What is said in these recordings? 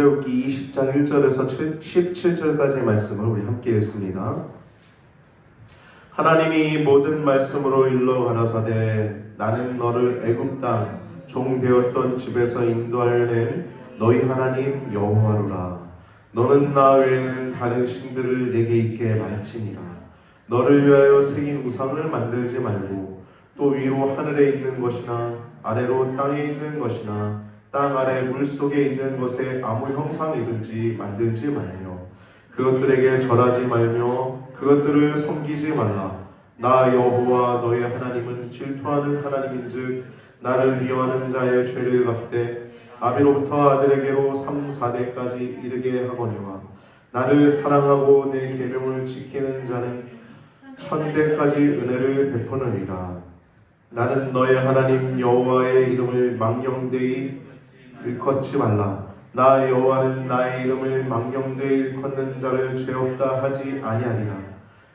출애굽기 20장 1절에서 17절까지의 말씀을 우리 함께 읽습니다. 하나님이 모든 말씀으로 일러 가라사대 나는 너를 애굽 땅 종 되었던 집에서 인도하여 낸 너희 하나님 여호와로라. 너는 나 외에는 다른 신들을 내게 있게 말지니라. 너를 위하여 새긴 우상을 만들지 말고 또 위로 하늘에 있는 것이나 아래로 땅에 있는 것이나 땅 아래 물속에 있는 것에 아무 형상이든지 만들지 말며 그것들에게 절하지 말며 그것들을 섬기지 말라. 나 여호와 너의 하나님은 질투하는 하나님인즉 나를 미워하는 자의 죄를 갚되 아비로부터 아들에게로 3, 4대까지 이르게 하거니와 나를 사랑하고 내 계명을 지키는 자는 1000대까지 은혜를 베푸느니라. 나는 너의 하나님 여호와의 이름을 망령되이 일컫지 말라. 나 여호와는 나의 이름을 망령되이 일컫는 자를 죄 없다 하지 아니하리라.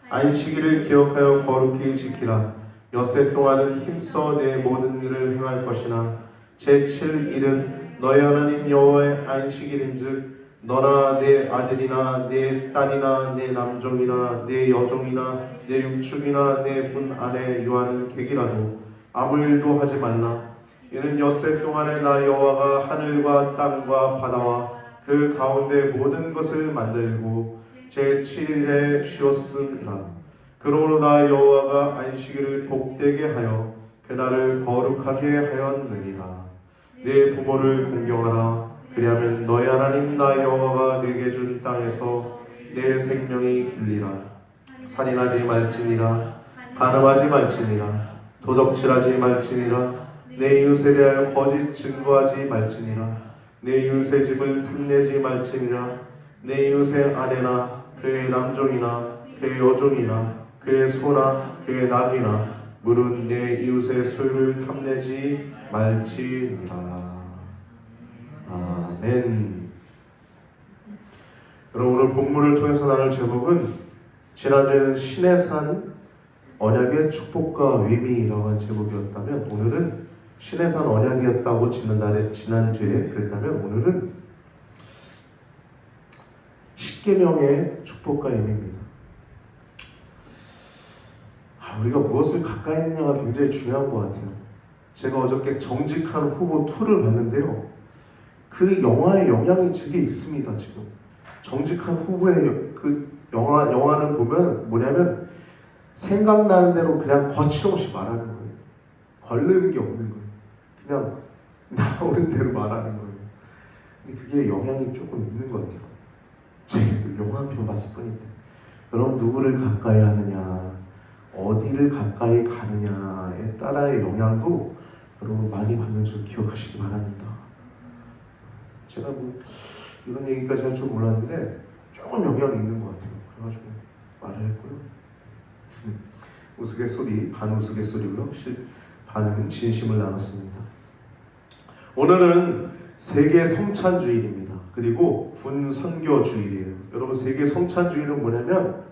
안식일을 기억하여 거룩히 지키라. 엿새 동안은 힘써 내 모든 일을 행할 것이나 제7일은 너의 하나님 여호와의 안식일인즉 너나 내 아들이나 내 딸이나 내 남종이나 내 여종이나 내 육축이나 내 문 안에 유하는 객이라도 아무 일도 하지 말라. 이는 엿새 동안에 나 여호와가 하늘과 땅과 바다와 그 가운데 모든 것을 만들고 제7일에 쉬었음이라. 그러므로 나 여호와가 안식일을 복되게 하여 그날을 거룩하게 하였느니라. 내 부모를 공경하라. 그리하면 너의 하나님 나 여호와가 내게 준 땅에서 내 생명이 길리라. 살인하지 말지니라. 간음하지 말지니라. 도적질하지 말지니라. 내 이웃에 대하여 거짓 증거하지 말지니라. 내 이웃의 집을 탐내지 말지니라. 내 이웃의 아내나 그의 남종이나 그의 여종이나 그의 소나 그의 낙이나 물은 내 이웃의 소유를 탐내지 말지니라. 아멘. 여러분, 오늘 본문을 통해서 나눌 제목은 지난주에는 신의 산 언약의 축복과 의미라고 한 제목이었다면 오늘은 신의 산 언약이었다고 지난주에 그랬다면 오늘은 십계명의 축복과 의미입니다. 우리가 무엇을 가까이 했느냐가 굉장히 중요한 것 같아요. 제가 어저께 정직한 후보 2를 봤는데요. 그 영화의 영향이 되게 있습니다. 지금 정직한 후보의 그 영화는 보면 뭐냐면 생각나는 대로 그냥 거침없이 말하는 거예요. 걸르는 게 없는 거예요. 그냥 나오는 대로 말하는 거예요. 근데 그게 영향이 조금 있는 것 같아요. 제가 영화 한 편 봤을 뿐인데 여러분 누구를 가까이 하느냐 어디를 가까이 가느냐에 따라의 영향도 여러분 많이 받는 줄 기억하시기 바랍니다. 제가 뭐 이런 얘기까지 할 줄 몰랐는데 조금 영향이 있는 것 같아요. 그래가지고 말을 했고요. 우스갯소리, 반우스갯소리로 반은 진심을 나눴습니다. 오늘은 세계 성찬주일입니다. 그리고 군선교주일이에요. 여러분 세계 성찬주일은 뭐냐면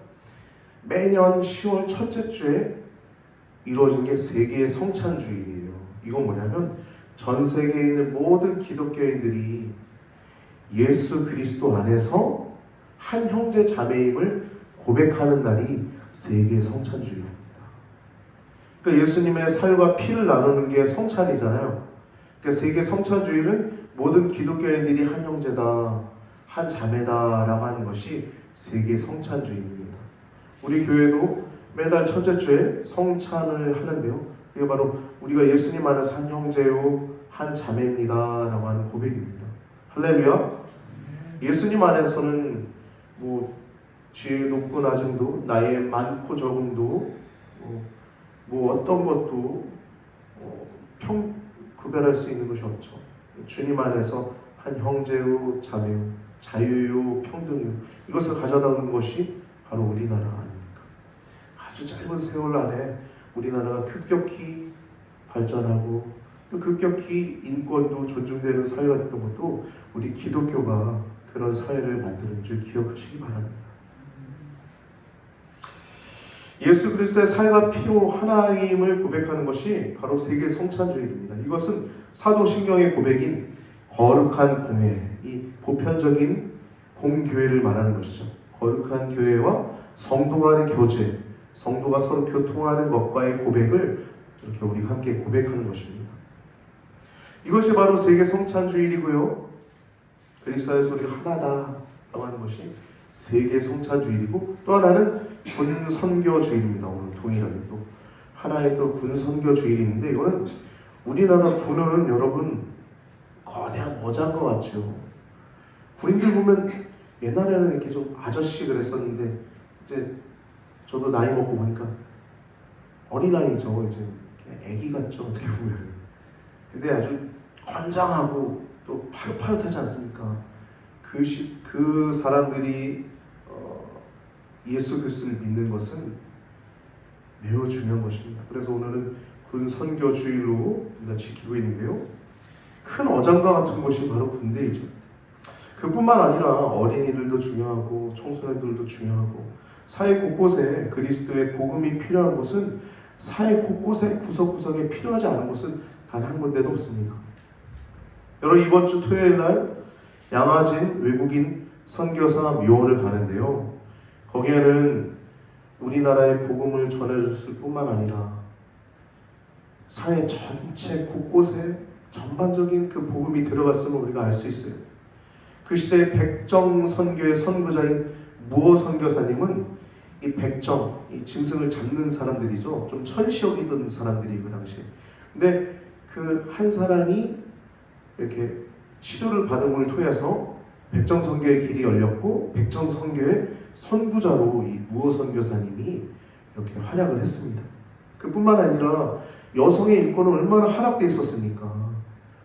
매년 10월 첫째 주에 이루어진 게 세계 성찬주일이에요. 이건 뭐냐면 전 세계에 있는 모든 기독교인들이 예수 그리스도 안에서 한 형제 자매임을 고백하는 날이 세계 성찬주일입니다. 그러니까 예수님의 살과 피를 나누는 게 성찬이잖아요. 그러니까 세계 성찬주일은 모든 기독교인들이 한 형제다, 한 자매다라고 하는 것이 세계 성찬주일입니다. 우리 교회도 매달 첫째 주에 성찬을 하는데요. 그게 바로 우리가 예수님 안에서 한 형제요, 한 자매입니다 라고 하는 고백입니다. 할렐루야. 예수님 안에서는 뭐 지혜 높고 낮음도, 나이 많고 적음도, 뭐 어떤 것도 구별할 수 있는 것이 없죠. 주님 안에서 한 형제요, 자매요, 자유요, 평등요, 이것을 가져다 온 것이 바로 우리나라 아닙니까? 아주 짧은 세월 안에 우리나라가 급격히 발전하고 또 급격히 인권도 존중되는 사회가 됐던 것도 우리 기독교가 그런 사회를 만드는 줄 기억하시기 바랍니다. 예수 그리스도의 살과 피로 하나임을 고백하는 것이 바로 세계 성찬주일입니다. 이것은 사도신경의 고백인 거룩한 공회, 이 보편적인 공교회를 말하는 것이죠. 거룩한 교회와 성도 간의 교제, 성도가 서로 교통하는 것과의 고백을 이렇게 우리가 함께 고백하는 것입니다. 이것이 바로 세계 성찬주일이고요. 그리스도에서 우리가 하나다라고 하는 것이 세계 성찬주일이고, 또 하나는 군선교주일입니다. 오늘 동일하게 또 하나의 또 군선교주일이 있는데, 이거는 우리나라 군은 여러분 거대한 어장과 같죠. 군인들 보면 옛날에는 이렇게 좀 아저씨 그랬었는데, 이제 저도 나이 먹고 보니까 어린아이죠. 이제 애기 같죠, 어떻게 보면. 근데 아주 건장하고 또 파릇파릇하지 않습니까? 그 사람들이 예수 그리스도를 믿는 것은 매우 중요한 것입니다. 그래서 오늘은 군 선교주일로 우리가 지키고 있는데요. 큰 어장과 같은 곳이 바로 군대이죠. 그뿐만 아니라 어린이들도 중요하고 청소년들도 중요하고, 사회 곳곳에 그리스도의 복음이 필요한 곳은, 사회 곳곳에 구석구석에 필요하지 않은 곳은 단 한 군데도 없습니다. 여러분, 이번 주 토요일 날 양화진 외국인 선교사 묘원을 가는데요. 거기에는 우리나라의 복음을 전해줬을 뿐만 아니라 사회 전체 곳곳에 전반적인 그 복음이 들어갔음을 우리가 알 수 있어요. 그 시대의 백정 선교의 선구자인 무호 선교사님은 이 백정, 이 짐승을 잡는 사람들이죠. 좀 천시 여기던 사람들이 그 당시에. 근데 그 한 사람이 이렇게 치료를 받음을 통해서 백정 선교의 길이 열렸고, 백정 선교의 선구자로 이 무호 선교사님이 이렇게 활약을 했습니다. 그뿐만 아니라 여성의 인권은 얼마나 하락되어 있었습니까?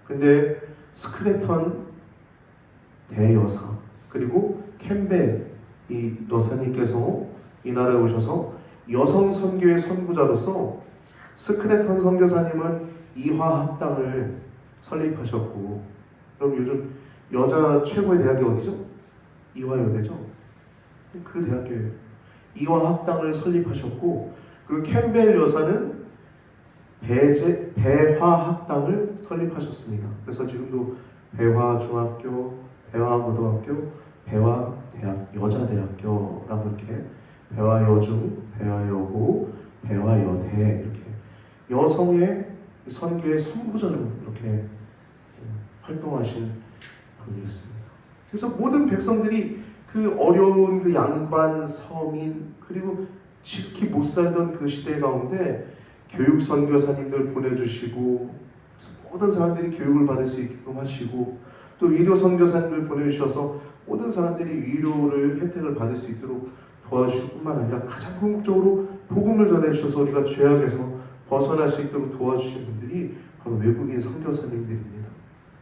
근데 스크래턴 대여사 그리고 캠벨 이 여사님께서 이 나라에 오셔서 여성 선교의 선구자로서 스크래턴 선교사님은 이화학당을 설립하셨고, 그럼 요즘 여자 최고의 대학이 어디죠? 이화여대죠. 그 대학교예요. 이화학당을 설립하셨고, 그리고 캠벨 여사는 배화학당을 설립하셨습니다. 그래서 지금도 배화중학교, 배화고등학교, 배화대학, 여자대학교라고 이렇게 배화여중, 배화여고, 배화여대 이렇게 여성의 선교의 선구자로 이렇게 활동하신 분이 있습니다. 그래서 모든 백성들이 그 어려운 그 양반, 서민, 그리고 지극히 못 살던 그 시대 가운데 교육 선교사님들 보내주시고, 모든 사람들이 교육을 받을 수 있게끔 하시고, 또 위로 선교사님들 보내주셔서 모든 사람들이 위로를 혜택을 받을 수 있도록 도와주실 뿐만 아니라 가장 궁극적으로 복음을 전해주셔서 우리가 죄악에서 벗어날 수 있도록 도와주신 분들이 바로 외국인 선교사님들입니다.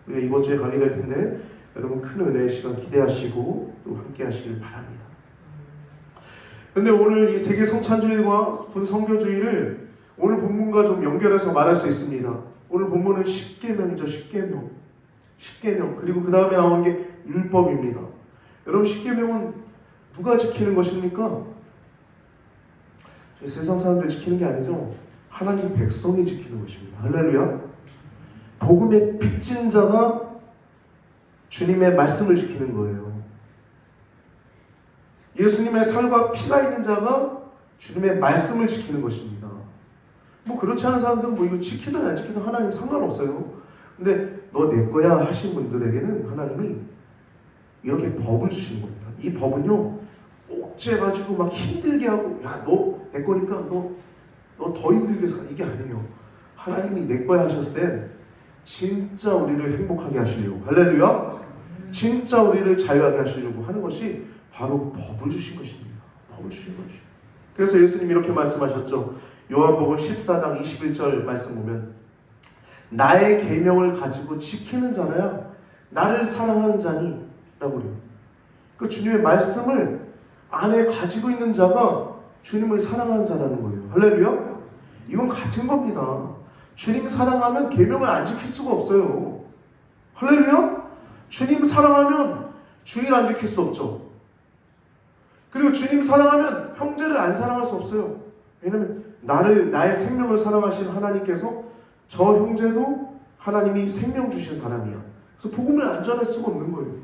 우리가 이번 주에 가게 될 텐데 여러분 큰 은혜의 시간 기대하시고 또 함께 하시길 바랍니다. 그런데 오늘 이 세계 성찬주일과 군 선교주일을 오늘 본문과 좀 연결해서 말할 수 있습니다. 오늘 본문은 십계명이죠. 십계명. 그리고 그 다음에 나오는 게 율법입니다. 여러분, 십계명은 누가 지키는 것입니까? 세상 사람들 지키는 게 아니죠. 하나님 백성이 지키는 것입니다. 할렐루야. 복음의 빚진 자가 주님의 말씀을 지키는 거예요. 예수님의 살과 피가 있는 자가 주님의 말씀을 지키는 것입니다. 뭐 그렇지 않은 사람들은 뭐 이거 지키든 안 지키든 하나님 상관없어요. 근데 너 내 거야 하신 분들에게는 하나님이 이렇게 법을 주시는 겁니다. 이 법은요, 옥죄가지고 막 힘들게 하고, 야, 너 내 거니까 너 더 힘들게 살아, 이게 아니에요. 하나님이 내 거야 하셨을 땐 진짜 우리를 행복하게 하시려고, 할렐루야, 진짜 우리를 자유하게 하시려고 하는 것이 바로 법을 주신 것입니다. 법을 주신 것이죠. 그래서 예수님이 이렇게 말씀하셨죠. 요한복음 14장 21절 말씀 보면, 나의 계명을 가지고 지키는 자라야 나를 사랑하는 자니 라고 그래요. 그 주님의 말씀을 안에 가지고 있는 자가 주님을 사랑하는 자라는 거예요. 할렐루야. 이건 같은 겁니다. 주님 사랑하면 계명을 안 지킬 수가 없어요. 할렐루야. 주님 사랑하면 주일 안 지킬 수 없죠. 그리고 주님 사랑하면 형제를 안 사랑할 수 없어요. 왜냐하면 나의 생명을 사랑하신 하나님께서 저 형제도 하나님이 생명 주신 사람이야. 그래서 복음을 안 전할 수가 없는 거예요.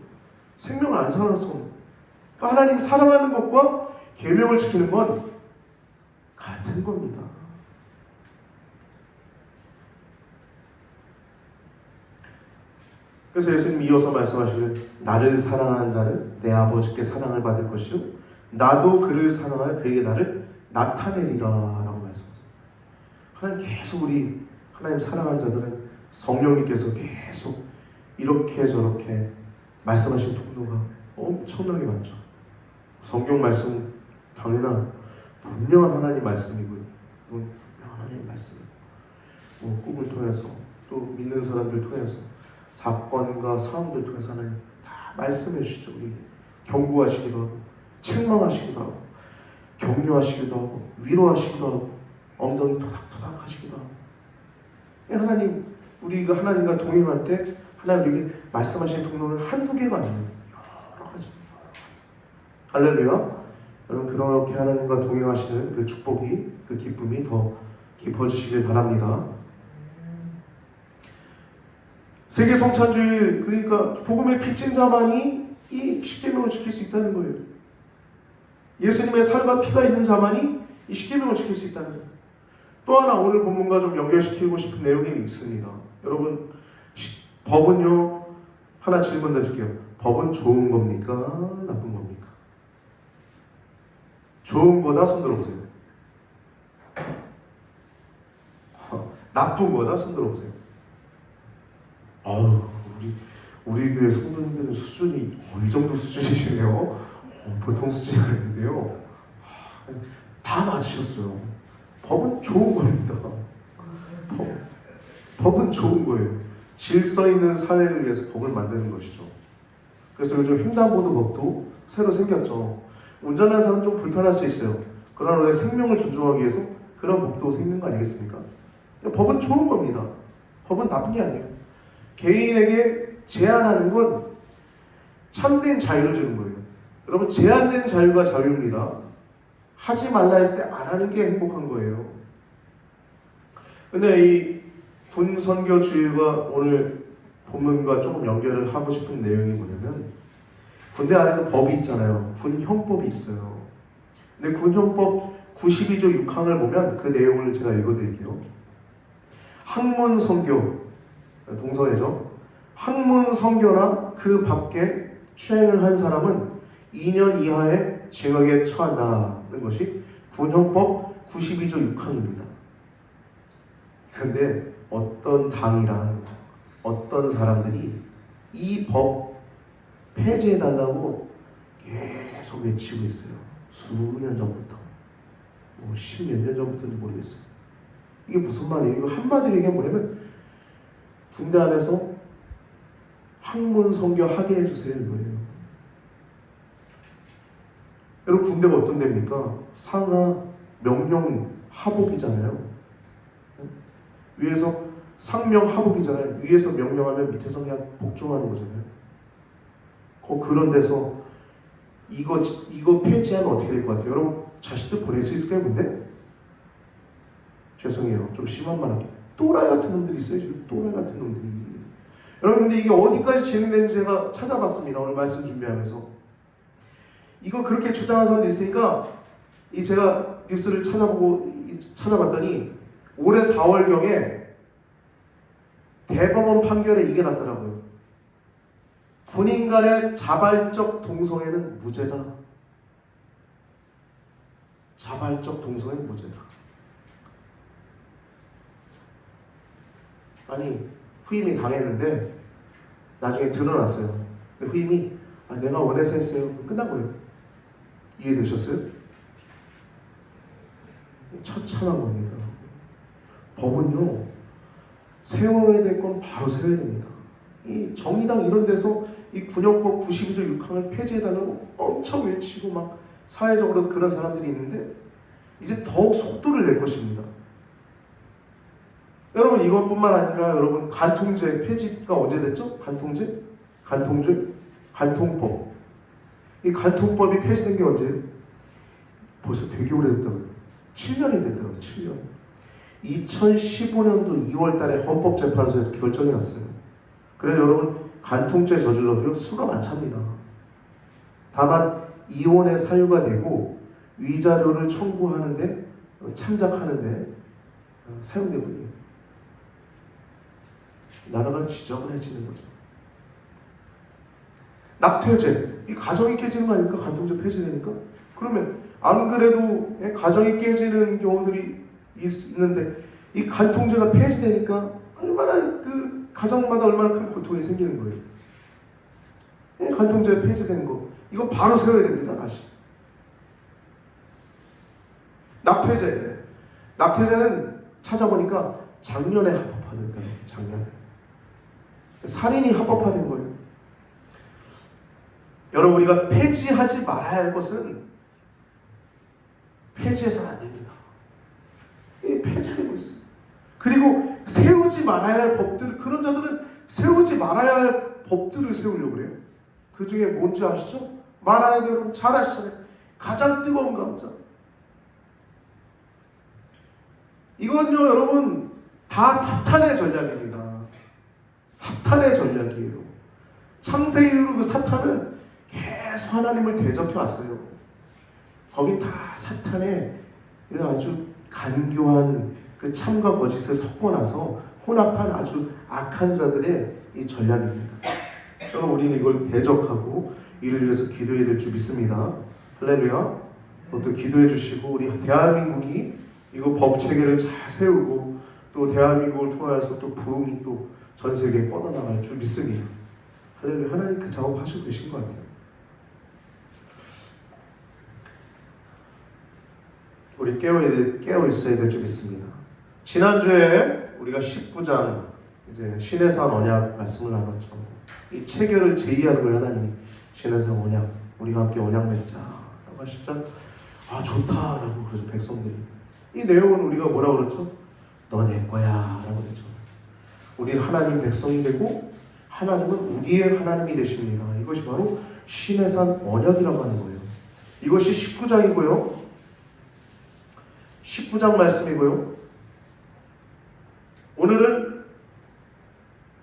생명을 안 사랑할 수 없는. 그러니까 하나님 사랑하는 것과 계명을 지키는 건 같은 겁니다. 그래서 예수님이 이어서 말씀하시길 나를 사랑하는 자는 내 아버지께 사랑을 받을 것이요 나도 그를 사랑하여 그에게 나를 나타내리라 라고 말씀하세요. 하나님 계속 우리 하나님 사랑하는 자들은 성령님께서 계속 이렇게 저렇게 말씀하신 통로가 엄청나게 많죠. 성경 말씀 당연한 분명한 하나님 말씀이고요. 이건 분명한 하나님 말씀이고 꿈을 통해서 또 믿는 사람들 통해서 사건과 상황들 통해서 하나님 다 말씀해 주시죠. 우리 경고하시기도 하고 책망하시기도 하고 격려하시기도 하고 위로하시기도 하고 엉덩이 토닥토닥 하시기도 하고 하나님 우리가 하나님과 동행할 때 하나님 우리에게 말씀하시는 통로는 한두 개가 아닙니다. 여러 가지입니다. 할렐루야. 여러분 그렇게 하나님과 동행하시는 그 축복이 그 기쁨이 더 깊어지시길 바랍니다. 세계 성찬주일 그러니까 복음의 빚진 자만이 이 십계명을 지킬 수 있다는 거예요. 예수님의 살과 피가 있는 자만이 이 십계명을 지킬 수 있다는 거예요. 또 하나 오늘 본문과 좀 연결시키고 싶은 내용이 있습니다. 여러분 법은요 하나 질문 던질게요. 법은 좋은 겁니까? 나쁜 겁니까? 좋은 거다 손 들어보세요. 나쁜 거다 손 들어보세요. 아유 우리 교회 성도님들은 수준이 이 정도 수준이시네요. 보통 수준이 아닌데요. 다 맞으셨어요. 법은 좋은 겁니다. 법은 좋은 거예요. 질서 있는 사회를 위해서 법을 만드는 것이죠. 그래서 요즘 횡단보도법도 새로 생겼죠. 운전하는 사람은 좀 불편할 수 있어요. 그러나 우리가 생명을 존중하기 위해서 그런 법도 생긴 거 아니겠습니까? 법은 좋은 겁니다. 법은 나쁜 게 아니에요. 개인에게 제한하는 건 참된 자유를 주는 거예요. 여러분 제한된 자유가 자유입니다. 하지 말라 했을 때 안 하는 게 행복한 거예요. 근데 이 군 선교주일과 오늘 본문과 조금 연결을 하고 싶은 내용이 뭐냐면 군대 안에도 법이 있잖아요. 군 형법이 있어요. 근데 군 형법 92조 6항을 보면 그 내용을 제가 읽어드릴게요. 학문 선교 동서애죠. 학문 선교나 그 밖에 추행을 한 사람은 2년 이하의 징역에 처한다는 것이 군형법 92조 6항입니다. 그런데 어떤 당이랑 어떤 사람들이 이 법 폐지해달라고 계속 외치고 있어요. 수년 전부터. 뭐 10몇 년 전부터인지 모르겠어요. 이게 무슨 말이에요? 이거 한마디로 얘기하면 뭐냐면 군대 안에서 학문 선교 하게 해주세요 이거예요. 여러분 군대가 어떤 데입니까? 상하 명령 하복이잖아요. 위에서 상명 하복이잖아요. 위에서 명령하면 밑에서 그냥 복종하는 거잖아요. 그런 데서 이거 폐지하면 어떻게 될 것 같아요? 여러분 자식들 보낼 수 있을까요? 근데? 죄송해요. 좀 심한 말 할게요. 또라이 같은 놈들이 있어요. 지금 또라이 같은 놈들이. 여러분 근데 이게 어디까지 진행되는지 제가 찾아봤습니다. 오늘 말씀 준비하면서. 이거 그렇게 주장하는 사람도 있으니까 제가 뉴스를 찾아봤더니 올해 4월경에 대법원 판결에 이게 났더라고요. 군인 간의 자발적 동성애는 무죄다. 자발적 동성애는 무죄다. 아니 후임이 당했는데 나중에 드러났어요. 근데 후임이 내가 원해서 했어요. 끝난 거예요. 이해되셨어요? 처참한 겁니다. 법은요 세워야 될 건 바로 세워야 됩니다. 이 정의당 이런 데서 이 군형법 92조 6항을 폐지해달라고 엄청 외치고 막 사회적으로도 그런 사람들이 있는데 이제 더욱 속도를 낼 것입니다. 여러분 이것뿐만 아니라 여러분 간통죄 폐지가 언제 됐죠? 간통죄? 간통법. 이 간통법이 폐지된 게 언제예요? 벌써 되게 오래됐다고요. 7년이 됐더라고요. 7년. 2015년도 2월 달에 헌법재판소에서 결정이 났어요. 그래서 여러분 간통죄 저질러도요 수가 많답니다. 다만 이혼의 사유가 되고 위자료를 청구하는데 참작하는데 사용된 분이에요. 나라가 지저분해지는 거죠. 낙태죄, 이 가정이 깨지는 거 아닙니까? 간통죄 폐지되니까. 그러면 안 그래도 가정이 깨지는 경우들이 있는데 이 간통죄가 폐지되니까 얼마나 그 가정마다 얼마나 큰 고통이 생기는 거예요. 간통죄 폐지되는 거 이거 바로 세워야 됩니다. 다시. 낙태죄는 찾아보니까 작년에 합법화됐다는 거예요. 작년에. 살인이 합법화된 거예요. 여러분, 우리가 폐지하지 말아야 할 것은 폐지해서는 안 됩니다. 폐지하고 있어요. 그리고 세우지 말아야 할 법들, 그런 자들은 세우지 말아야 할 법들을 세우려고 그래요. 그 중에 뭔지 아시죠? 말아야 돼요. 여러분 잘 아시잖아요. 가장 뜨거운 감자. 이건요, 여러분, 다 사탄의 전략입니다. 사탄의 전략이에요. 창세 이후로 그 사탄은 계속 하나님을 대적해 왔어요. 거기 다 사탄의 아주 간교한 그 참과 거짓을 섞어 나서 혼합한 아주 악한 자들의 이 전략입니다. 여러분, 우리는 이걸 대적하고 이를 위해서 기도해야 될 줄 믿습니다. 할렐루야. 또 기도해 주시고 우리 대한민국이 이거 법 체계를 잘 세우고 또 대한민국을 통하여서 또 부흥이 또 전 세계에 뻗어나갈 줄 믿습니다. 할렐루야. 하나님 그 작업 하시고 계신 것 같아요. 우리 깨어 있어야 될 줄 믿습니다. 지난주에 우리가 19장 이제 신해산 언약 말씀을 나눴죠. 이 체결을 제의하는 거예요. 하나님이 신해산 언약 우리가 함께 언약 맺자라고 하시죠. 아 좋다라고 그러죠. 백성들이. 이 내용은 우리가 뭐라고 그랬죠? 너 내 거야 라고 그랬죠. 우리는 하나님 백성이 되고 하나님은 우리의 하나님이 되십니다. 이것이 바로 신해산 언약이라고 하는 거예요. 이것이 19장이고요. 19장 말씀이고요. 오늘은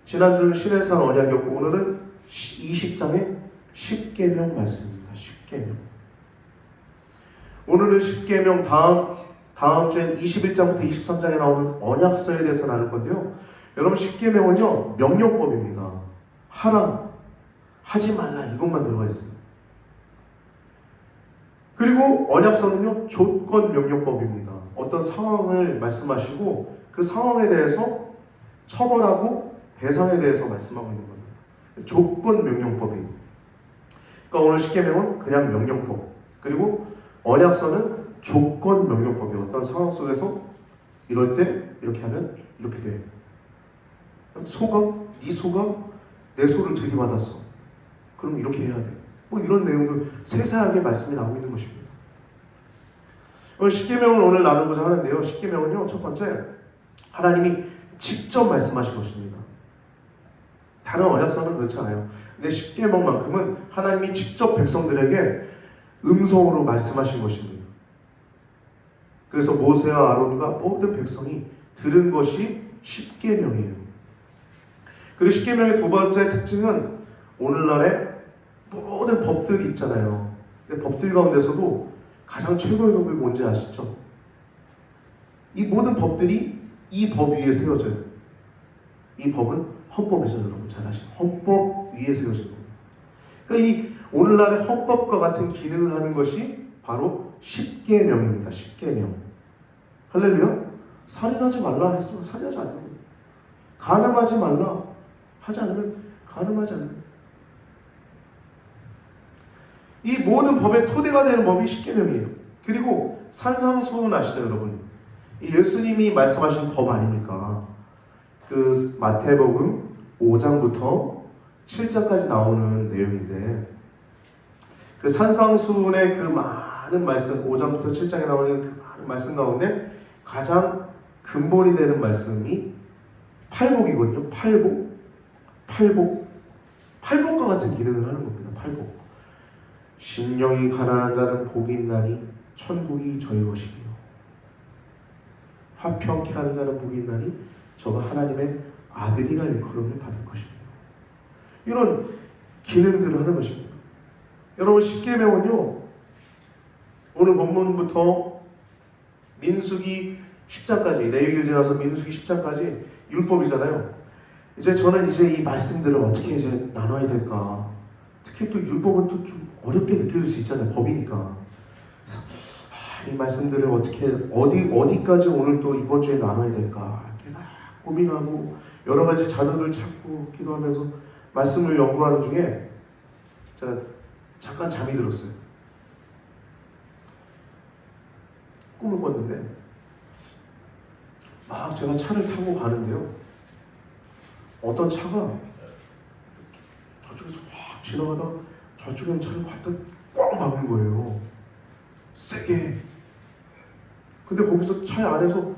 지난주는 신해산 언약이었고 오늘은 20장의 10계명 말씀입니다. 10계명. 오늘은 10계명 다음 주엔 21장부터 23장에 나오는 언약서에 대해서 나눌 건데요. 여러분 10계명은요 명령법입니다. 하라, 하지 말라 이것만 들어가 있어요. 그리고 언약서는요 조건 명령법입니다. 어떤 상황을 말씀하시고 그 상황에 대해서 처벌하고 배상에 대해서 말씀하고 있는 겁니다. 조건 명령법이에요. 그러니까 오늘 10계명은 그냥 명령법, 그리고 언약서는 조건 명령법이에요. 어떤 상황 속에서 이럴 때 이렇게 하면 이렇게 돼. 소가 네 소가 내 소를 들이받았어. 그럼 이렇게 해야 돼. 뭐 이런 내용들 세세하게 말씀이 나오고 있는 것입니다. 오늘 10계명을 오늘 나누고자 하는데요. 10계명은요 첫 번째 하나님이 직접 말씀하신 것입니다. 다른 언약서는 그렇지 않아요. 근데 10계명만큼은 하나님이 직접 백성들에게 음성으로 말씀하신 것입니다. 그래서 모세와 아론과 모든 백성이 들은 것이 10계명이에요. 그리고 10계명의 두 번째 특징은 오늘날의 모든 법들이 있잖아요. 근데 법들 가운데서도 가장 최고의 법이 뭔지 아시죠? 이 모든 법들이 이 법 위에 세워져요. 이 법은 헌법이죠. 여러분 잘 아시죠? 헌법 위에 세워진 겁니다. 그러니까 이 오늘날의 헌법과 같은 기능을 하는 것이 바로 10계명입니다. 10계명. 할렐루야. 살인하지 말라 했으면 살인하지 않는 거예요. 간음하지 말라 하지 않으면 간음하지 않는 거예요. 이 모든 법의 토대가 되는 법이 10계명이에요. 그리고 산상수훈 아시죠, 여러분? 이 예수님이 말씀하신 법 아닙니까? 그 마태복음 5장부터 7장까지 나오는 내용인데 그 산상수훈의 그 많은 말씀, 5장부터 7장에 나오는 그 많은 말씀 가운데 가장 근본이 되는 말씀이 팔복이거든요. 팔복과 같은 기능을 하는 겁니다. 팔복. 심령이 가난한 자는 복이 있나니 천국이 저희 것이며 화평케 하는 자는 복이 있나니 저가 하나님의 아들이라 일컬음을 받을 것이며 이런 기능들을 하는 것입니다. 여러분, 십계명은요, 오늘 본문부터 민수기 10장까지, 레위기를 지나서 민수기 10장까지 율법이잖아요. 이제 저는 이 말씀들을 어떻게 이제 나눠야 될까? 특히 또 율법은 또 좀 어렵게 느껴질 수 있잖아요. 법이니까. 그래서 이 말씀들을 어디까지 오늘 또 이번 주에 나눠야 될까? 이렇게 막 고민하고 여러 가지 자료를 찾고 기도하면서 말씀을 연구하는 중에 제가 잠깐 잠이 들었어요. 꿈을 꿨는데 막 제가 차를 타고 가는데요, 어떤 차가 저쪽에서 확 지나가다 저쪽에 차를 갖다 꽉 막는 거예요. 세게. 근데 거기서 차 안에서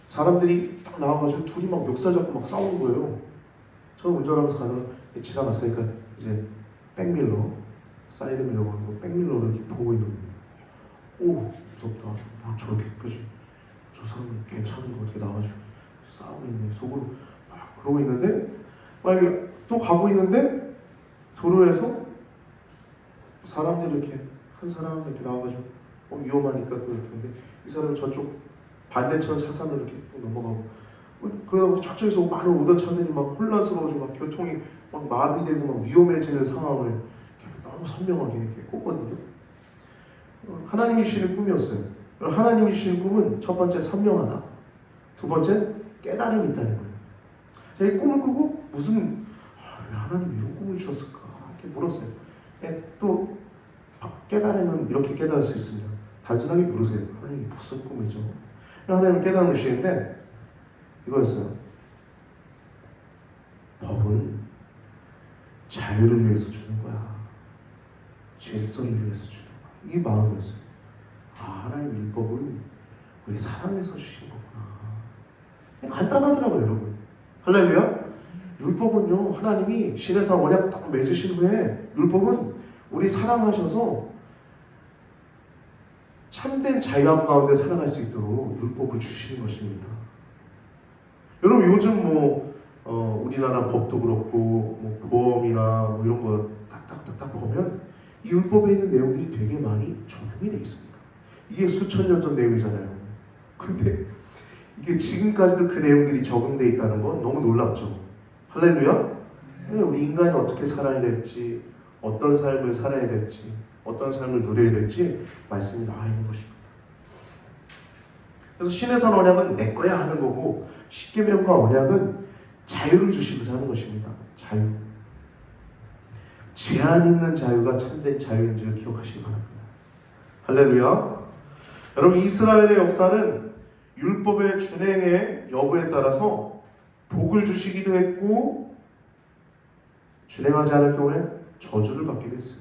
사람들이 딱 나와가지고 둘이 막 멱살 잡고 막 싸우는 거예요. 저는 운전하면서 가다가 지나갔으니까 이제 백밀러, 사이드밀러 하는 거, 백밀러를 이렇게 보고 있는 겁니다. 오, 무섭다. 뭐 저렇게까지, 저 사람은 괜찮은 거 어떻게 나와가지고 싸우고 있네. 속으로 막 그러고 있는데, 막 이게 또 가고 있는데 도로에서 사람들이 이렇게 한 사람 이렇게 나와가지고 위험하니까 또 이렇게 하는데, 이 사람이 저쪽 반대편 차선을 이렇게 또 넘어가고, 그러다 저쪽에서 많은 오던 차들이 막 혼란스러워지고 막 교통이 막 마비되고 막 위험해지는 상황을 이렇게 너무 선명하게 이렇게 꿨거든요. 하나님이 주시는 꿈이었어요. 하나님이 주시는 꿈은 첫 번째 선명하다, 두 번째 깨달음이 있다는 거예요. 제가 이 꿈을 꾸고 왜 하나님이 이런 꿈을 주셨을까 이렇게 물었어요. 또 깨달음은 이렇게 깨달을 수 있습니다. 단순하게 물으세요. 하나님이 무슨 꿈이죠? 하나님은 깨달음을 주시는데 이거였어요. 법은 자유를 위해서 주는 거야. 질서를 위해서 주는 거야. 이 마음이었어요. 하나님 율법은 우리 사랑해서 주신 거구나. 간단하더라고요, 여러분. 할렐루야. 율법은요, 하나님이 신에서 언약 딱 맺으신 후에 율법은 우리 사랑하셔서 참된 자유함 가운데 살아갈 수 있도록 율법을 주시는 것입니다. 여러분, 요즘 우리나라 법도 그렇고 보험이나 이런 거 딱딱딱딱 보면 이 율법에 있는 내용들이 되게 많이 적용이 되어 있습니다. 이게 수천 년 전 내용이잖아요. 근데 이게 지금까지도 그 내용들이 적용되어 있다는 건 너무 놀랍죠. 할렐루야. 우리 인간이 어떻게 살아야 될지, 어떤 삶을 살아야 될지, 어떤 삶을 누려야 될지 말씀이 나와 있는 것입니다. 그래서 신의 산 언약은 내 거야 하는 거고, 십계명과 언약은 자유를 주시고자 하는 것입니다. 자유. 제한 있는 자유가 참된 자유인지를 기억하시기 바랍니다. 할렐루야. 여러분, 이스라엘의 역사는 율법의 준행의 여부에 따라서 복을 주시기도 했고, 준행하지 않을 경우에 저주를 받기도 했어요.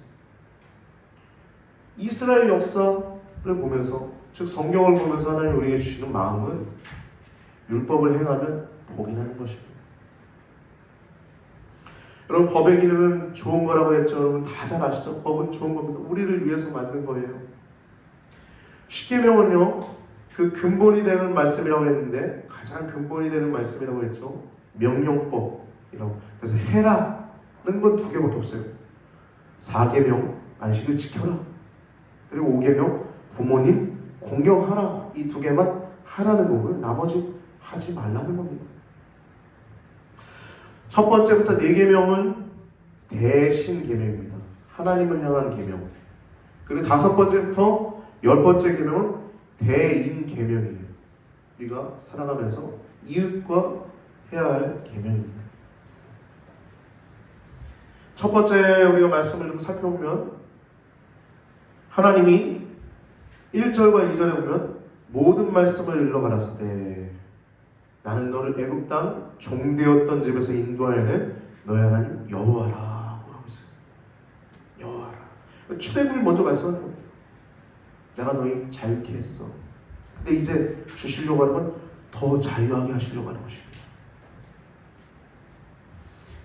이스라엘 역사를 보면서, 즉 성경을 보면서 하나님 우리에게 주시는 마음은 율법을 행하면 복이 나는 것입니다. 여러분, 법의 기능은 좋은 거라고 했죠. 여러분 다 잘 아시죠? 법은 좋은 겁니다. 우리를 위해서 만든 거예요. 십계명은요, 그 근본이 되는 말씀이라고 했는데, 가장 근본이 되는 말씀이라고 했죠. 명령법이라고. 그래서 해라는 건 두 개밖에 없어요. 4계명, 안식을 지켜라. 그리고 5계명, 부모님 공경하라. 이 두 개만 하라는 거고요. 나머지 하지 말라는 겁니다. 첫 번째부터 4계명은 대신 계명입니다. 하나님을 향한 계명. 그리고 5번째부터 10번째 계명은 대인 계명이에요. 우리가 살아가면서 이웃과 해야 할 계명입니다. 첫 번째 우리가 말씀을 좀 살펴보면, 하나님이 1절과 2절에 보면 모든 말씀을 일러 가라사대 때 나는 너를 애굽 땅 종되었던 집에서 인도하여낸 너의 하나님 여호와라고 하고 있어요. 여호와라. 출애굽을 먼저 말씀하는 겁니다. 내가 너희 자유케 했어. 근데 이제 주시려고 하는 건 더 자유하게 하시려고 하는 것입니다.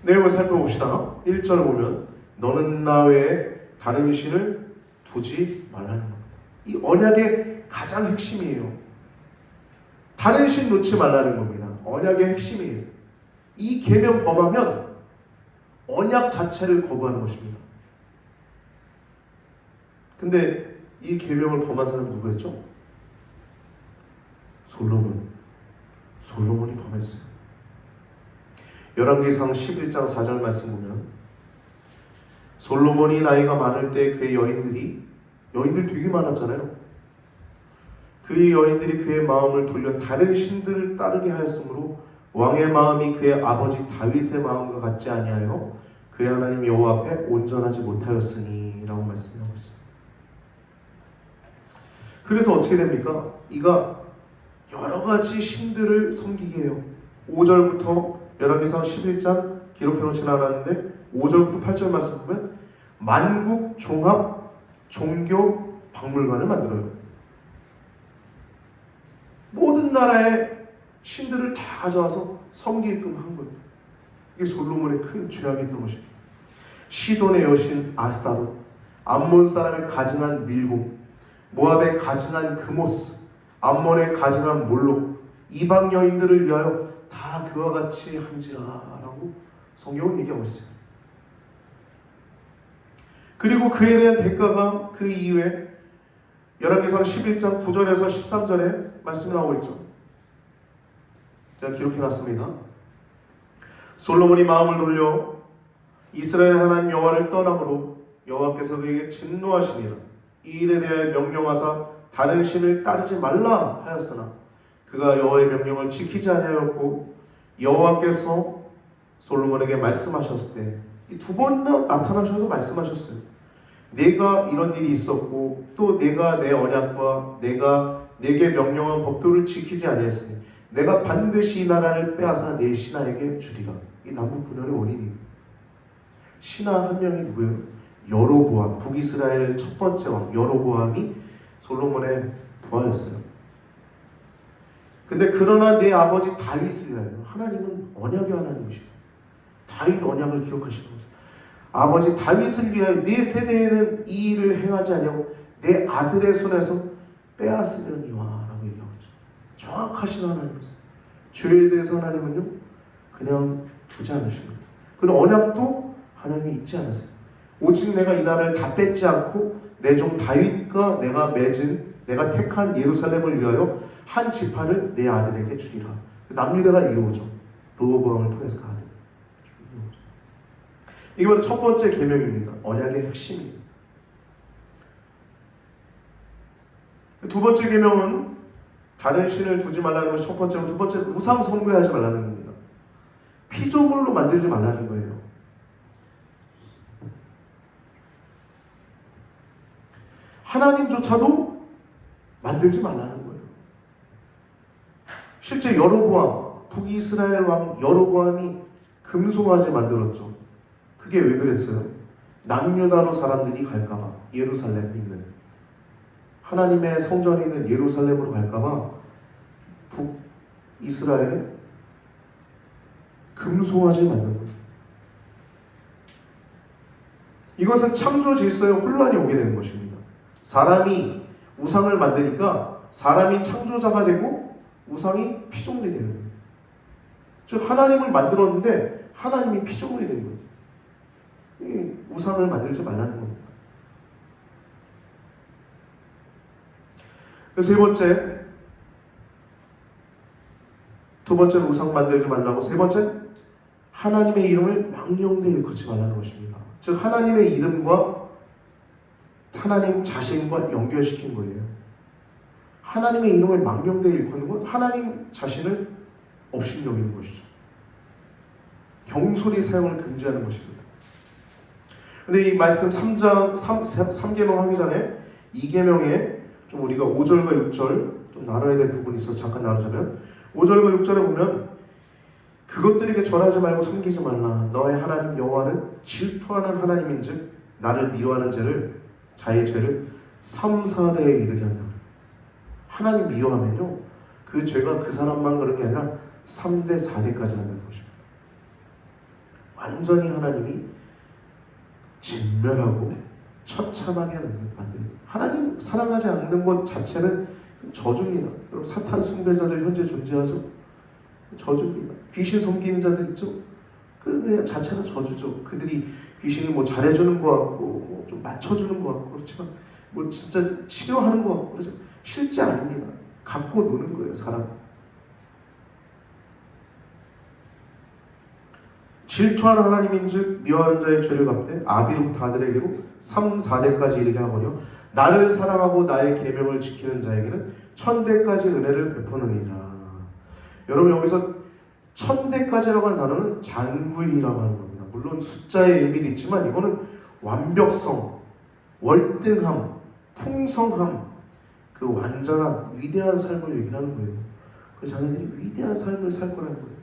내용을 살펴봅시다. 1절 보면 너는 나 외에 다른 신을 두지 말라는 겁니다. 이 언약의 가장 핵심이에요. 다른 신 놓지 말라는 겁니다. 언약의 핵심이에요. 이 계명 범하면 언약 자체를 거부하는 것입니다. 근데 이 계명을 범한 사람은 누구였죠? 솔로몬이 범했어요. 열왕기상 11장 4절 말씀 보면 솔로몬이 나이가 많을 때 그의 여인들 되게 많았잖아요. 그의 여인들이 그의 마음을 돌려 다른 신들을 따르게 하였으므로 왕의 마음이 그의 아버지 다윗의 마음과 같지 아니하여 그의 하나님 여호와 앞에 온전하지 못하였으니 라고 말씀하고 있어요. 그래서 어떻게 됩니까? 이가 여러 가지 신들을 섬기게 해요. 5절부터 열왕기상 11장 기록해 놓진 않았는데 5절부터 8절 말씀 보면 만국 종합 종교 박물관을 만들어요. 모든 나라의 신들을 다 가져와서 섬기게끔 한 거예요. 이게 솔로몬의 큰 죄악이었던 것입니다. 시돈의 여신 아스타롯, 암몬 사람의 가증한 밀곰, 모압의 가증한 그모스, 암몬의 가증한 몰록, 이방 여인들을 위하여 다 그와 같이 한지라라고 성경은 얘기하고 있어요. 그리고 그에 대한 대가가 그 이후에 열왕기상 11장 9절에서 13절에 말씀이 나오고 있죠. 제가 기록해놨습니다. 솔로몬이 마음을 돌려 이스라엘 하나님 여호와를 떠남으로 여호와께서 그에게 진노하시니라. 이 일에 대하여 명령하사 다른 신을 따르지 말라 하였으나 그가 여호와의 명령을 지키지 아니하였고 여호와께서 솔로몬에게 말씀하셨을 때 두 번이나 나타나셔서 말씀하셨어요. 내가 이런 일이 있었고 또 내가 내 언약과 내가 내게 명령한 법도를 지키지 아니했으니 내가 반드시 이 나라를 빼앗아 내 신하에게 주리라. 이 남북 분열의 원인이 신하 한 명이 누구예요? 여로보암, 북이스라엘 첫 번째 왕 여로보암이 솔로몬의 부하였어요. 근데 그러나 내 아버지 다윗을 위하여 하나님은 언약의 하나님이시고 다윗 언약을 기록하시는 거예요. 아버지 다윗을 위하여 네 세대에는 이 일을 행하지 아니하고 내 아들의 손에서 빼앗으려니와 라고 얘기하고 있죠. 정확하신 하나님이세요. 죄에 대해서 하나님은요 그냥 두지 않으십니다. 그리고 언약도 하나님이 잊지 않으세요. 오직 내가 이 나라를 다 뺏지 않고 내 종 다윗과 내가 맺은 내가 택한 예루살렘을 위하여 한 지파를 내 아들에게 주리라. 남유대가 이어오죠. 르호보암을 통해서 그 아들 이어오죠. 이게 바로 첫 번째 계명입니다. 언약의 핵심입니다. 두 번째 계명은 다른 신을 두지 말라는 것이 첫 번째고 두 번째는 우상 숭배하지 말라는 겁니다. 피조물로 만들지 말라는 거예요. 하나님조차도 만들지 말라는 거예요. 실제 여로보암, 북이스라엘 왕 여로보암이 금송아지 만들었죠. 그게 왜 그랬어요? 남유다로 사람들이 갈까봐 예루살렘 믿는 하나님의 성전이 있는 예루살렘으로 갈까봐 북이스라엘에 금송아지를 만든 거예요. 이것은 창조 질서에 혼란이 오게 되는 것입니다. 사람이 우상을 만드니까 사람이 창조자가 되고 우상이 피조물이 되는 거예요. 즉 하나님을 만들었는데 하나님이 피조물이 되는 거예요. 이 우상을 만들지 말라는 겁니다. 세 번째, 두 번째는 우상 만들지 말라고, 세 번째 하나님의 이름을 망령되이 일컫지 말라는 것입니다. 즉 하나님의 이름과 하나님 자신과 연결시킨 거예요. 하나님의 이름을 망령되이 일컫는 건 하나님 자신을 없인 여기는 것이죠. 경솔히 사용을 금지하는 것입니다. 근데 이 말씀 3계명 하기 전에 2계명에 좀 우리가 5절과 6절 좀 나눠야 될 부분이 있어서 잠깐 나누자면 5절과 6절에 보면 그것들에게 절하지 말고 섬기지 말라. 너의 하나님 여호와는 질투하는 하나님인즉 나를 미워하는 자의 죄를 3, 4대에 이르게 한다. 하나님 미워하면요 그 죄가 그 사람만 그런 게 아니라 3대, 4대까지 하는 것입니다. 완전히 하나님이 진멸하고 처참하게 만듭니다. 하나님 사랑하지 않는 것 자체는 저주입니다. 여러분 사탄 숭배자들 현재 존재하죠? 저주입니다. 귀신 섬기는 자들 있죠? 그 자체가 저주죠. 그들이 귀신이 뭐 잘해주는 것 같고 좀 맞춰주는 것 같고 그렇지만 뭐 진짜 치료하는 것 같고 그러죠. 실제 아닙니다. 갖고 노는 거예요, 사람. 질투하는 하나님인즉 미워하는 자의 죄를 갚되 아비로부터 아들에게로 3, 4대까지 이르게 하거니와 나를 사랑하고 나의 계명을 지키는 자에게는 1000대까지 은혜를 베푸느니라. 여러분, 여기서 1000대까지라고 하는 단어는 장구이라고 하는 겁니다. 물론 숫자의 의미도 있지만 이거는 완벽성, 월등함, 풍성함, 그 완전한 위대한 삶을 얘기하는 거예요. 그 자녀들이 위대한 삶을 살 거라는 거예요.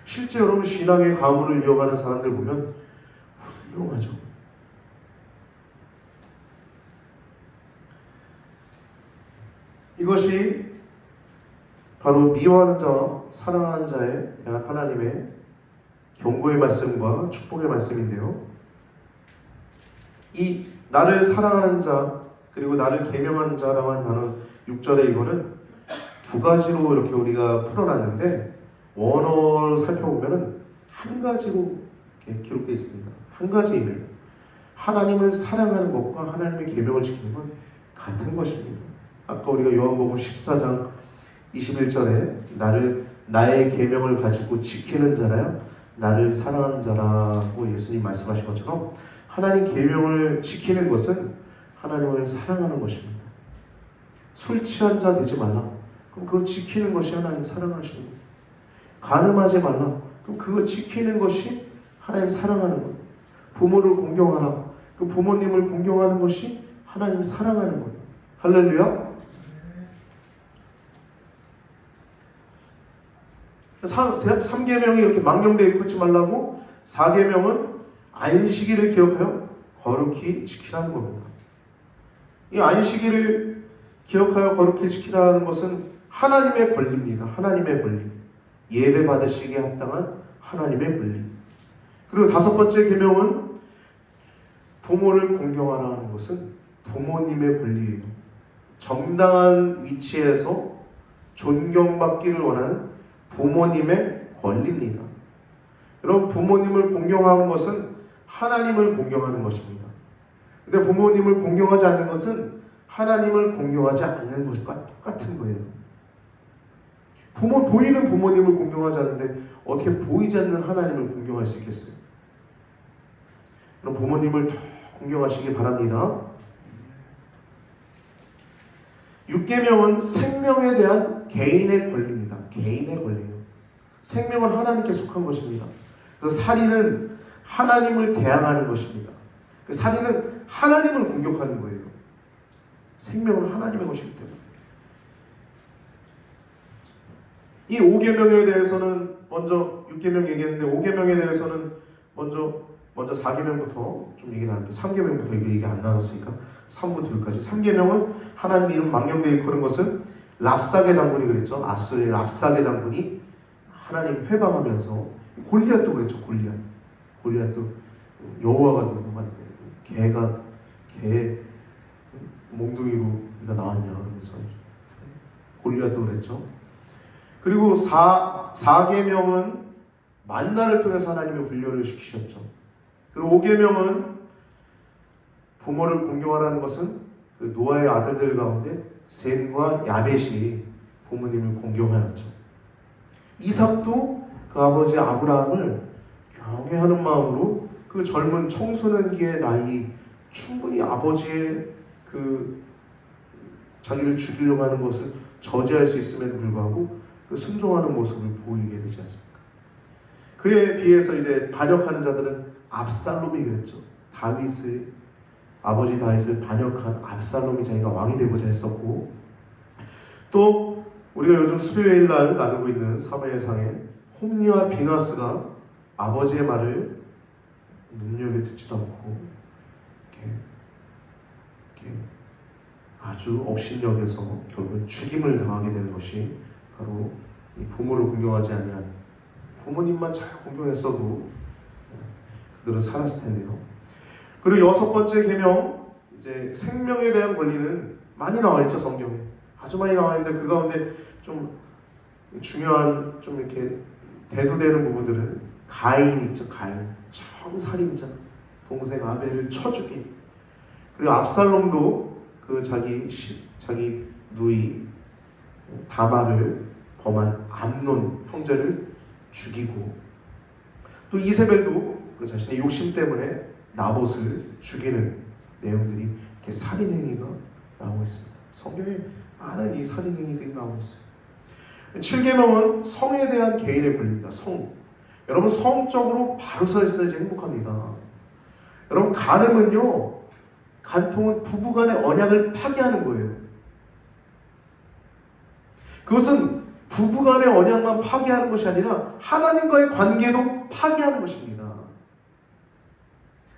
실제 여러분 신앙의 가문을 이어가는 사람들 보면 훌륭하죠. 이것이 바로 미워하는 자와 사랑하는 자에 대한 하나님의 경고의 말씀과 축복의 말씀인데요. 이 나를 사랑하는 자 그리고 나를 계명하는 자라고 하는 단어 6절에 이거는 두 가지로 이렇게 우리가 풀어놨는데 원어를 살펴보면은 한 가지로 이렇게 기록되어 있습니다. 한 가지 의미예요. 하나님을 사랑하는 것과 하나님의 계명을 지키는 건 같은 것입니다. 아까 우리가 요한복음 14장 21절에 나의 계명을 가지고 지키는 자라야 나를 사랑하는 자라고 예수님 말씀하신 것처럼 하나님 계명을 지키는 것은 하나님을 사랑하는 것입니다. 술 취한 자 되지 말라. 그럼 그거 지키는 것이 하나님 사랑하시는 거예요. 간음하지 말라. 그럼 그거 지키는 것이 하나님 사랑하는 거예요. 부모를 공경하라. 그 부모님을 공경하는 것이 하나님 사랑하는 거예요. 할렐루야. 3계명이 이렇게 망령되어 있지 말라고 4계명은 안식일을 기억하여 거룩히 지키라는 겁니다. 이 안식일을 기억하여 거룩히 지키라는 것은 하나님의 권리입니다. 하나님의 권리. 예배 받으시기에 합당한 하나님의 권리. 그리고 5번째 계명은 부모를 공경하라는 것은 부모님의 권리예요. 정당한 위치에서 존경받기를 원하는 부모님의 권리입니다. 여러분, 부모님을 공경하는 것은 하나님을 공경하는 것입니다. 근데 부모님을 공경하지 않는 것은 하나님을 공경하지 않는 것과 똑같은 거예요. 보이는 부모님을 공경하지 않는데 어떻게 보이지 않는 하나님을 공경할 수 있겠어요? 그럼 부모님을 더 공경하시기 바랍니다. 6계명은 생명에 대한 개인의 권리입니다. 개인의 권리예요. 생명은 하나님께 속한 것입니다. 그래서 살인은 하나님을 대항하는 것입니다. 살인은 하나님을 공격하는 거예요. 생명은 하나님의 것이기 때문에. 이 5계명에 대해서는 먼저 6계명 얘기했는데 5계명에 대해서는 먼저 4계명부터 좀 얘기 나눌게요. 3계명부터 이거 얘기 안 나눴으니까 3부터 6까지. 3계명은 하나님 이름 망령되어 일컫는 것은 랍사게 장군이 그랬죠. 아수르의 랍사게 장군이 하나님 회방하면서 골리앗도 그랬죠. 골리앗도 여호와가 누구가 개 몽둥이로 나왔냐 그러면서 골리앗도 그랬죠. 그리고 4계명은 만나를 통해서 하나님의 훈련을 시키셨죠. 그리고 5계명은 부모를 공경하라는 것은 그 노아의 아들들 가운데 셈과 야벳이 부모님을 공경하였죠. 이삭도 그 아버지 아브라함을 경외하는 마음으로 그 젊은 청소년기의 나이 충분히 아버지의 그 자기를 죽이려고 하는 것을 저지할 수 있음에도 불구하고 그 순종하는 모습을 보이게 되지 않습니까? 그에 비해서 이제 반역하는 자들은 압살롬이 그랬죠. 아버지 다윗을 반역한 압살롬이 자기가 왕이 되고자 했었고, 또 우리가 요즘 수요일 날 나누고 있는 사무엘상에 홈리와 비나스가 아버지의 말을 눈여겨 듣지도 않고 이렇게 아주 업신여겨서 결국은 죽임을 당하게 되는 것이 바로 이 부모를 공경하지 아니한, 부모님만 잘 공경했어도 그들은 살았을 텐데요. 그리고 6번째 계명, 이제 생명에 대한 권리는 많이 나와 있죠. 성경에 아주 많이 나와 있는데 그 가운데 좀 중요한, 좀 이렇게 대두되는 부분들은 가인 있죠. 가인, 처음 살인자, 동생 아벨을 쳐 죽인. 그리고 압살롬도 그 자기 누이 다말을 범한 암논 형제를 죽이고, 또 이세벨도 그 자신의 욕심 때문에 나봇을 죽이는 내용들이 이렇게 살인 행위가 나오고 있습니다. 성경에 많은 이 살인 행위들이 나오고 있어요. 7계명은 성에 대한 개인의 권리입니다. 성. 여러분, 성적으로 바로 서 있어야지 행복합니다. 여러분, 간통은 부부간의 언약을 파기하는 거예요. 그것은 부부간의 언약만 파기하는 것이 아니라 하나님과의 관계도 파기하는 것입니다.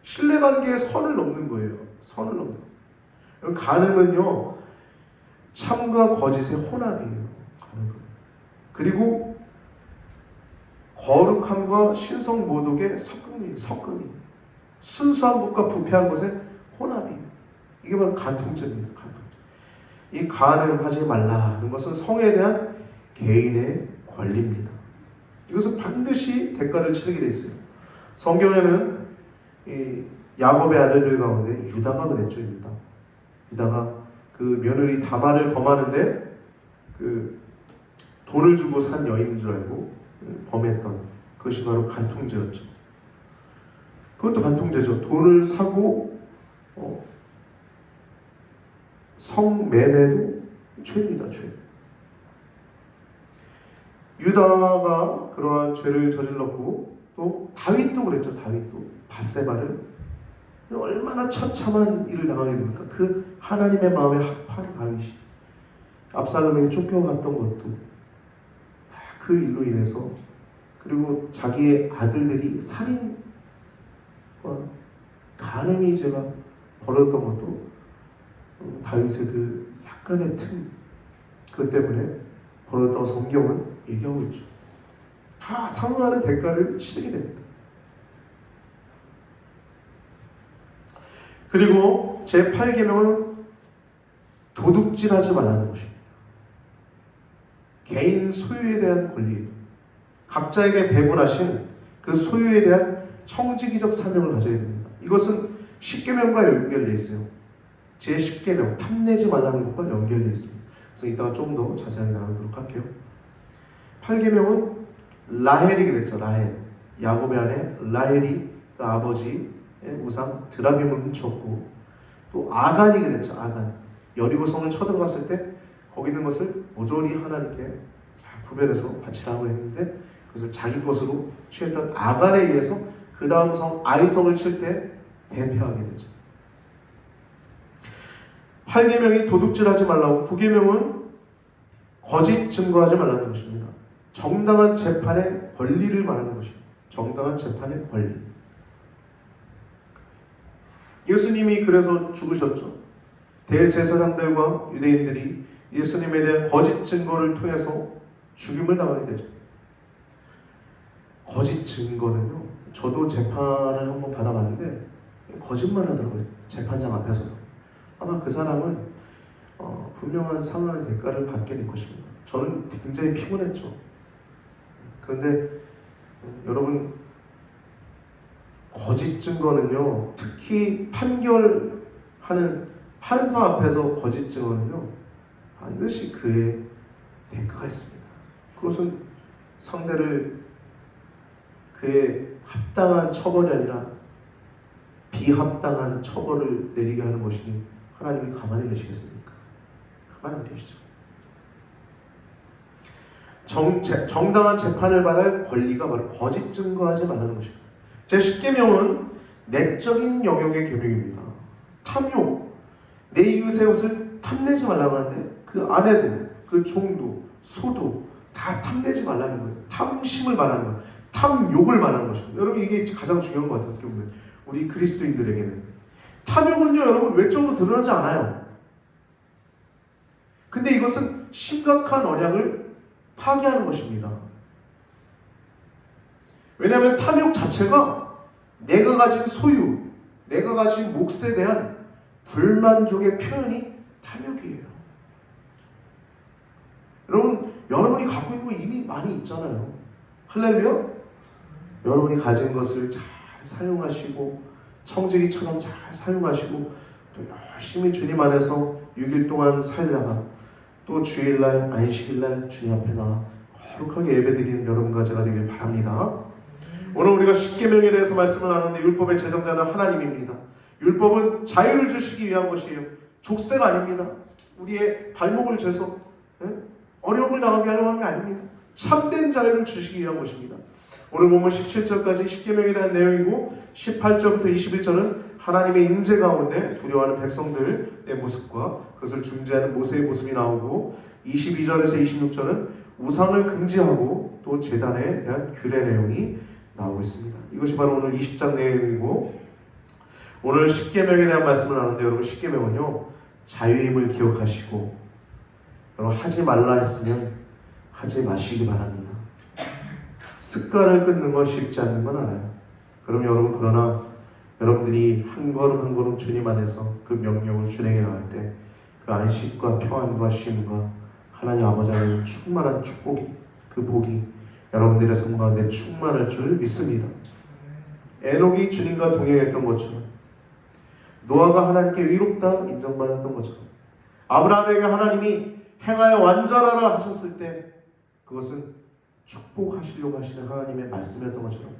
신뢰관계의 선을 넘는 거예요. 선을 넘는 거예요. 간음은요, 참과 거짓의 혼합이에요. 간음은. 그리고 거룩함과 신성모독의 섞음이에요. 순수한 것과 부패한 것의 혼합이에요. 이게 바로 간통죄입니다. 간통죄. 이 간음하지 말라는 것은 성에 대한 개인의 권리입니다. 이것은 반드시 대가를 치르게 되어 있어요. 성경에는 이 야곱의 아들들 가운데 유다가 그랬죠. 유다가 그 며느리 다말을 범하는데 그 돈을 주고 산 여인인 줄 알고 범했던 그것이 바로 간통죄였죠. 그것도 간통죄죠. 돈을 사고 성매매도 죄입니다. 죄. 유다가 그러한 죄를 저질렀고, 또 다윗도 그랬죠. 다윗도 밧세바를 얼마나 처참한 일을 당하게 됩니까? 그 하나님의 마음에 합한 다윗이 압살롬에게 쫓겨갔던 것도 다 그 일로 인해서, 그리고 자기의 아들들이 살인과 간음이 제가 벌어졌던 것도 다윗의 그 약간의 그것 때문에 벌어졌다고 성경은 얘기하고 있죠. 다 상응하는 대가를 치르게 됩니다. 그리고 제8계명은 도둑질하지 말라는 것입니다. 개인 소유에 대한 권리입니다. 각자에게 배분하신 그 소유에 대한 청지기적 사명을 가져야 됩니다. 이것은 10계명과 연결되어 있어요. 제10계명 탐내지 말라는 것과 연결되어 있습니다. 그래서 이따가 좀 더 자세하게 나누도록 할게요. 8계명은 라헬이 그랬죠. 라헬. 야곱의 아내 라헬이 그 아버지의 우상 드라빔을 훔쳤고, 또 아간이 그랬죠. 아간. 여리고성을 쳐들어갔을 때 거기 있는 것을 모조리 하나님께 구별해서 바치라고 했는데, 그것을 자기 것으로 취했던 아간에 의해서 그 다음 성 아이성을 칠 때 대패하게 되죠. 8계명이 도둑질하지 말라고, 9계명은 거짓 증거하지 말라는 것입니다. 정당한 재판의 권리를 말하는 것입니다. 정당한 재판의 권리. 예수님이 그래서 죽으셨죠. 대제사장들과 유대인들이 예수님에 대한 거짓 증거를 통해서 죽임을 당하게 되죠. 거짓 증거는요, 저도 재판을 한번 받아봤는데 거짓말 하더라고요. 재판장 앞에서도. 아마 그 사람은 분명한 상하는 대가를 받게 될 것입니다. 저는 굉장히 피곤했죠. 그런데 여러분, 거짓 증거는요, 특히 판결하는 판사 앞에서 거짓 증거는요, 반드시 그의 대가가 있습니다. 그것은 상대를 그의 합당한 처벌이 아니라 비합당한 처벌을 내리게 하는 것이니 하나님이 가만히 계시겠습니까? 가만히 안 계시죠. 정당한 재판을 받을 권리가 바로 거짓 증거하지 말라는 것입니다. 제10계명은 내적인 영역의 계명입니다. 탐욕, 내 이웃의 것을 탐내지 말라고 하는데 그 아내도, 그 종도, 소도 다 탐내지 말라는 거예요. 탐심을 말하는 거예요. 탐욕을 말하는 것입니다. 여러분, 이게 가장 중요한 것 같아요. 어떻게 보면 우리 그리스도인들에게는 탐욕은요, 여러분, 외적으로 드러나지 않아요. 근데 이것은 심각한 언약을 파괴하는 것입니다. 왜냐하면 탐욕 자체가 내가 가진 소유, 내가 가진 몫에 대한 불만족의 표현이 탐욕이에요. 여러분, 여러분이 갖고 있는 거 이미 많이 있잖아요. 할렐루야? 여러분이 가진 것을 잘 사용하시고, 청지기처럼 잘 사용하시고, 또 열심히 주님 안에서 6일 동안 살다가 또 주일날 안식일날 주님 앞에 나와 거룩하게 예배드리는 여러분과 제가 되길 바랍니다. 오늘 우리가 십계명에 대해서 말씀을 나누는데 율법의 제정자는 하나님입니다. 율법은 자유를 주시기 위한 것이에요. 족쇄가 아닙니다. 우리의 발목을 죄서 어려움을 당하게 하려고 하는 게 아닙니다. 참된 자유를 주시기 위한 것입니다. 오늘 보면 17절까지 십계명에 대한 내용이고 18절부터 21절은 하나님의 임재 가운데 두려워하는 백성들의 모습과 그것을 중재하는 모세의 모습이 나오고 22절에서 26절은 우상을 금지하고 또 제단에 대한 규례 내용이 나오고 있습니다. 이것이 바로 오늘 20장 내용이고 오늘 십계명에 대한 말씀을 하는데 여러분 십계명은요 자유임을 기억하시고 여러분 하지 말라 했으면 하지 마시기 바랍니다. 습관을 끊는 건 쉽지 않는 건 알아요. 그럼 여러분 그러나 여러분들이 한 걸음 한 걸음 주님 안에서 그 명령을 준행해 나갈 때 그 안식과 평안과 쉼과 하나님 아버지 안에 충만한 축복이 그 복이 여러분들의 삶 가운데 충만할 줄 믿습니다. 에녹이 주님과 동행했던 것처럼 노아가 하나님께 위롭다 인정받았던 것처럼 아브라함에게 하나님이 행하여 완전하라 하셨을 때 그것은 축복하시려고 하시는 하나님의 말씀이었던 것처럼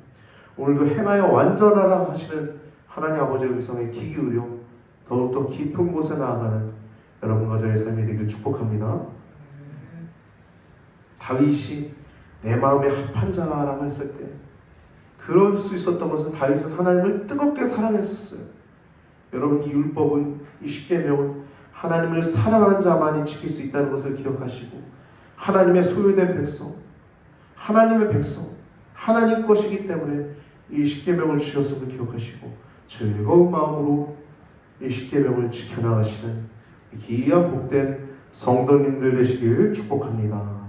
오늘도 행하여 완전하라 하시는 하나님 아버지의 음성에 귀 기울여 더욱더 깊은 곳에 나아가는 여러분과 저의 삶이 되길 축복합니다. 다윗이 내 마음에 합한 자라고 했을 때 그럴 수 있었던 것은 다윗은 하나님을 뜨겁게 사랑했었어요. 여러분 이 율법은 이 십계명은 하나님을 사랑하는 자만이 지킬 수 있다는 것을 기억하시고 하나님의 소유된 백성 하나님의 백성 하나님 것이기 때문에 이 십계명을 주셨음을 기억하시고 즐거운 마음으로 이 십계명을 지켜나가시는 귀한 복된 성도님들 되시길 축복합니다.